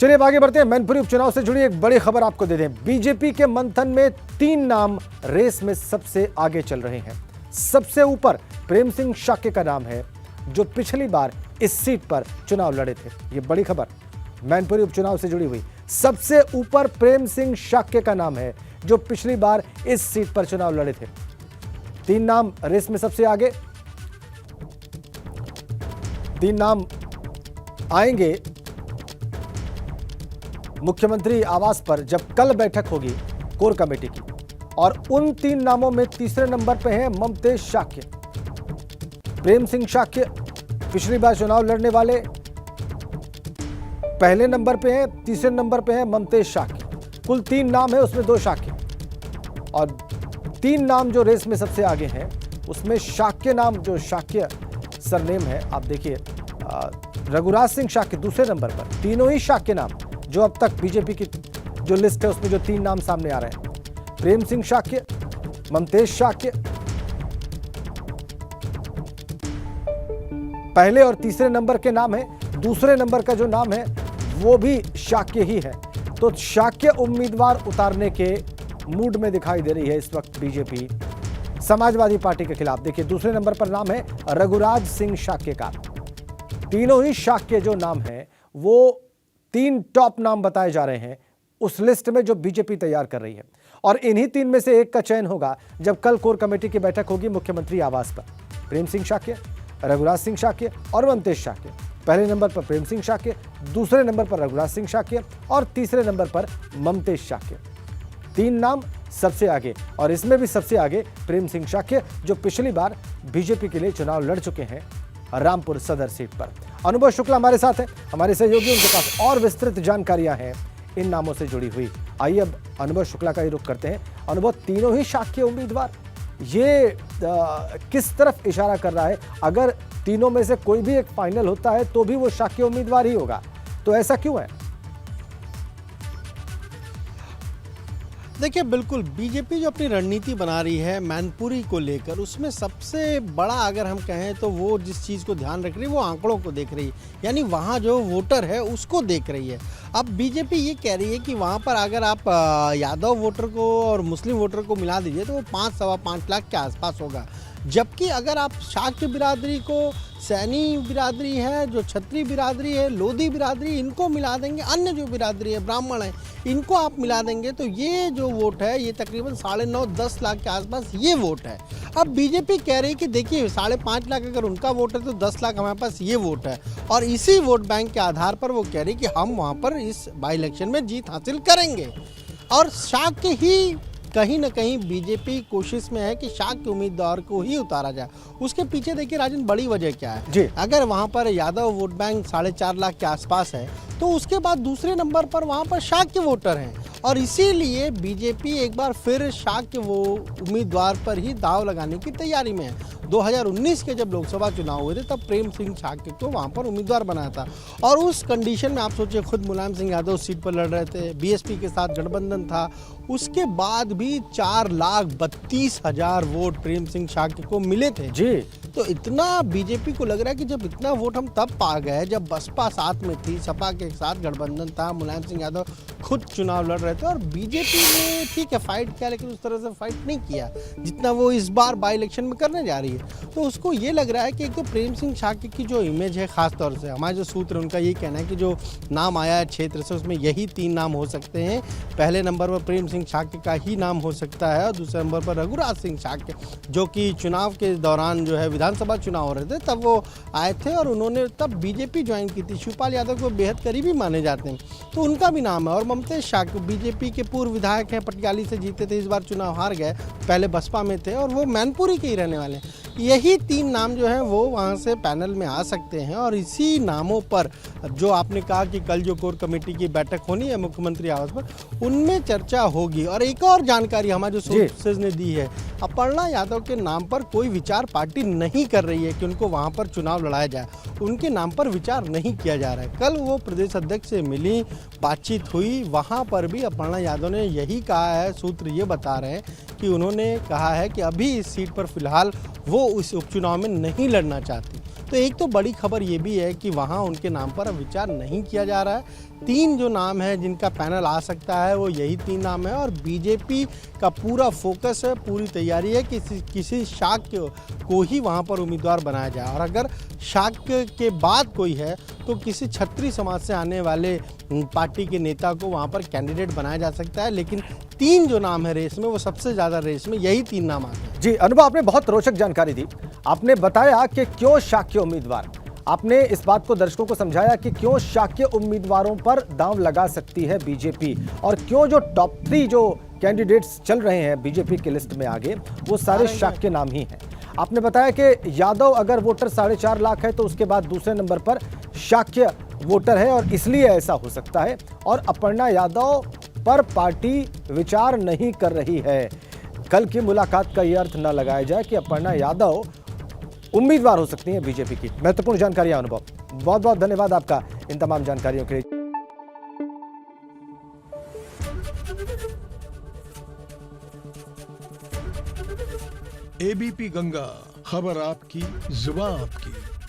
चलिए अब आगे बढ़ते हैं। मैनपुरी उपचुनाव से जुड़ी एक बड़ी खबर आपको दे दें। बीजेपी के मंथन में 3 नाम रेस में सबसे आगे चल रहे हैं। सबसे ऊपर प्रेम सिंह शाक्य का नाम है, जो पिछली बार इस सीट पर चुनाव लड़े थे। ये बड़ी खबर मैनपुरी उपचुनाव से जुड़ी हुई। सबसे ऊपर प्रेम सिंह शाक्य का नाम है, जो पिछली बार इस सीट पर चुनाव लड़े थे। 3 नाम रेस में सबसे आगे। 3 नाम आएंगे मुख्यमंत्री आवास पर जब कल बैठक होगी कोर कमेटी की, और उन 3 नामों में तीसरे नंबर पे हैं ममतेज शाक्य। प्रेम सिंह शाक्य पिछली बार चुनाव लड़ने वाले पहले नंबर पे हैं, तीसरे नंबर पे हैं ममतेज शाक्य। कुल 3 नाम है, उसमें 2 शाक्य, और 3 नाम जो रेस में सबसे आगे हैं उसमें शाक्य नाम, जो शाक्य सरनेम है, आप देखिए रघुराज सिंह शाक्य दूसरे नंबर पर। तीनों ही शाक्य नाम जो अब तक बीजेपी की जो लिस्ट है उसमें जो 3 नाम सामने आ रहे हैं, प्रेम सिंह शाक्य, ममतेज शाक्य, पहले और तीसरे नंबर के नाम है। दूसरे नंबर का जो नाम है वो भी शाक्य ही है। तो शाक्य उम्मीदवार उतारने के मूड में दिखाई दे रही है इस वक्त बीजेपी समाजवादी पार्टी के खिलाफ। देखिए दूसरे नंबर पर नाम है रघुराज सिंह शाक्य का। तीनों ही शाक्य जो नाम है वो 3 टॉप नाम बताए जा रहे हैं उस लिस्ट में जो बीजेपी तैयार कर रही है, और इन्हीं 3 में से एक का चयन होगा जब कल कोर कमेटी की बैठक होगी मुख्यमंत्री आवास पर। प्रेम सिंह शाक्य, रघुराज सिंह शाक्य और ममतेज शाक्य। पहले नंबर पर प्रेम सिंह शाक्य, दूसरे नंबर पर रघुराज सिंह शाक्य और तीसरे नंबर पर ममतेज शाक्य। 3 नाम सबसे आगे, और इसमें भी सबसे आगे प्रेम सिंह शाक्य, जो पिछली बार बीजेपी के लिए चुनाव लड़ चुके हैं रामपुर सदर सीट पर। अनुभव शुक्ला हमारे साथ हैं, हमारे सहयोगी, उनके पास और विस्तृत जानकारियां हैं इन नामों से जुड़ी हुई। आइए अब अनुभव शुक्ला का ही रुख करते हैं। अनुभव, तीनों ही शाक्य उम्मीदवार, ये किस तरफ इशारा कर रहा है? अगर तीनों में से कोई भी एक फाइनल होता है तो भी वो शाक्य उम्मीदवार ही होगा, तो ऐसा क्यों है? देखिए बिल्कुल, बीजेपी जो अपनी रणनीति बना रही है मैनपुरी को लेकर, उसमें सबसे बड़ा अगर हम कहें तो वो जिस चीज़ को ध्यान रख रही है वो आंकड़ों को देख रही है, यानी वहाँ जो वोटर है उसको देख रही है। अब बीजेपी ये कह रही है कि वहाँ पर अगर आप यादव वोटर को और मुस्लिम वोटर को मिला दीजिए तो वो 5-5 लाख के आसपास होगा। जबकि अगर आप शाक्य बिरादरी को, सैनी बिरादरी है, जो छत्री बिरादरी है, लोधी बिरादरी, इनको मिला देंगे, अन्य जो बिरादरी है, ब्राह्मण है, इनको आप मिला देंगे तो ये जो वोट है ये तकरीबन 9.5-10 लाख के आसपास ये वोट है। अब बीजेपी कह रही है कि देखिए 5.5 लाख अगर उनका वोट है तो 10 लाख हमारे पास ये वोट है, और इसी वोट बैंक के आधार पर वो कह रही कि हम वहाँ पर इस बाई इलेक्शन में जीत हासिल करेंगे। और शाक्य ही कहीं ना कहीं बीजेपी कोशिश में है कि शाक्य उम्मीदवार को ही उतारा जाए। उसके पीछे देखिए राजन, बड़ी वजह क्या है जी। अगर वहाँ पर यादव वोट बैंक 4.5 लाख के आसपास है तो उसके बाद दूसरे नंबर पर वहाँ पर शाक्य वोटर हैं, और इसीलिए बीजेपी एक बार फिर शाक्य वो उम्मीदवार पर ही दाव लगाने की तैयारी में है। 2019 के जब लोकसभा चुनाव हुए थे तब प्रेम सिंह शाक्य को वहाँ पर उम्मीदवार बनाया था, और उस कंडीशन में आप सोचिए खुद मुलायम सिंह यादव सीट पर लड़ रहे थे, बीएसपी के साथ गठबंधन था, उसके बाद भी 4,32,000 वोट प्रेम सिंह शाक्य को मिले थे जी। तो इतना बीजेपी को लग रहा है कि जब इतना वोट हम तब पा गए जब बसपा साथ में थी, सपा के साथ गठबंधन था, मुलायम सिंह यादव खुद चुनाव लड़ रहे थे, और बीजेपी ने ठीक है फाइट किया लेकिन उस तरह से फाइट नहीं किया जितना वो इस बार बाई इलेक्शन में करने जा रही है। तो उसको ये लग रहा है कि एक तो प्रेम सिंह शाक्य की जो इमेज है, खास तौर से हमारे जो सूत्र उनका ये कहना है कि जो नाम आया है क्षेत्र से उसमें यही 3 नाम हो सकते हैं। पहले नंबर पर प्रेम सिंह शाक्य का ही नाम हो सकता है, और दूसरे नंबर पर रघुराज सिंह शाक्य, जो कि चुनाव के दौरान जो है विधानसभा चुनाव हो रहे थे तब वो आए थे और उन्होंने तब बीजेपी ज्वाइन की थी। शिवपाल यादव को बेहद करीबी माने जाते हैं तो उनका भी नाम है। और ममतेज शाक्य बीजेपी के पूर्व विधायक हैं, पटियाली से जीते थे, इस बार चुनाव हार गए, पहले बसपा में थे और वो मैनपुरी के ही रहने वाले हैं। यही 3 नाम जो हैं वो वहाँ से पैनल में आ सकते हैं, और इसी नामों पर जो आपने कहा कि कल जो कोर कमेटी की बैठक होनी है मुख्यमंत्री आवास पर, उनमें चर्चा होगी। और एक और जानकारी हमारे जो सोर्सेज ने दी है, अपर्णा यादव के नाम पर कोई विचार पार्टी नहीं कर रही है कि उनको वहाँ पर चुनाव लड़ाया जाए, उनके नाम पर विचार नहीं किया जा रहा है। कल वो प्रदेश अध्यक्ष से मिली, बातचीत हुई, वहाँ पर भी अपर्णा यादव ने यही कहा है, सूत्र ये बता रहे हैं कि उन्होंने कहा है कि अभी इस सीट पर फिलहाल वो उस उपचुनाव में नहीं लड़ना चाहती। तो एक तो बड़ी खबर ये भी है कि वहाँ उनके नाम पर अब विचार नहीं किया जा रहा है। 3 जो नाम है जिनका पैनल आ सकता है वो यही 3 नाम है और बीजेपी का पूरा फोकस है, पूरी तैयारी है कि किसी शाक्य को ही वहाँ पर उम्मीदवार बनाया जाए और अगर शाक्य के बाद कोई है तो किसी क्षत्रिय समाज से आने वाले पार्टी के नेता को वहाँ पर कैंडिडेट बनाया जा सकता है। लेकिन 3 जो नाम है रेस में, वो सबसे ज़्यादा रेस में यही 3 नाम आते हैं। जी अनुभव, आपने बहुत रोचक जानकारी दी। आपने बताया कि क्यों शाक्य उम्मीदवार, आपने इस बात को दर्शकों को समझाया कि क्यों शाक्य उम्मीदवारों पर दांव लगा सकती है बीजेपी और क्यों जो टॉप 3 जो कैंडिडेट्स चल रहे हैं बीजेपी की लिस्ट में आगे वो सारे शाक्य नाम ही हैं। आपने बताया कि यादव अगर वोटर 4.5 लाख है तो उसके बाद दूसरे नंबर पर शाक्य वोटर है और इसलिए ऐसा हो सकता है और अपर्णा यादव पर पार्टी विचार नहीं कर रही है। कल की मुलाकात का यह अर्थ न लगाया जाए कि अपर्णा यादव उम्मीदवार हो सकती है बीजेपी की। महत्वपूर्ण जानकारी अनुभव, बहुत बहुत धन्यवाद आपका इन तमाम जानकारियों के लिए। एबीपी गंगा, खबर आपकी, जुबान आपकी।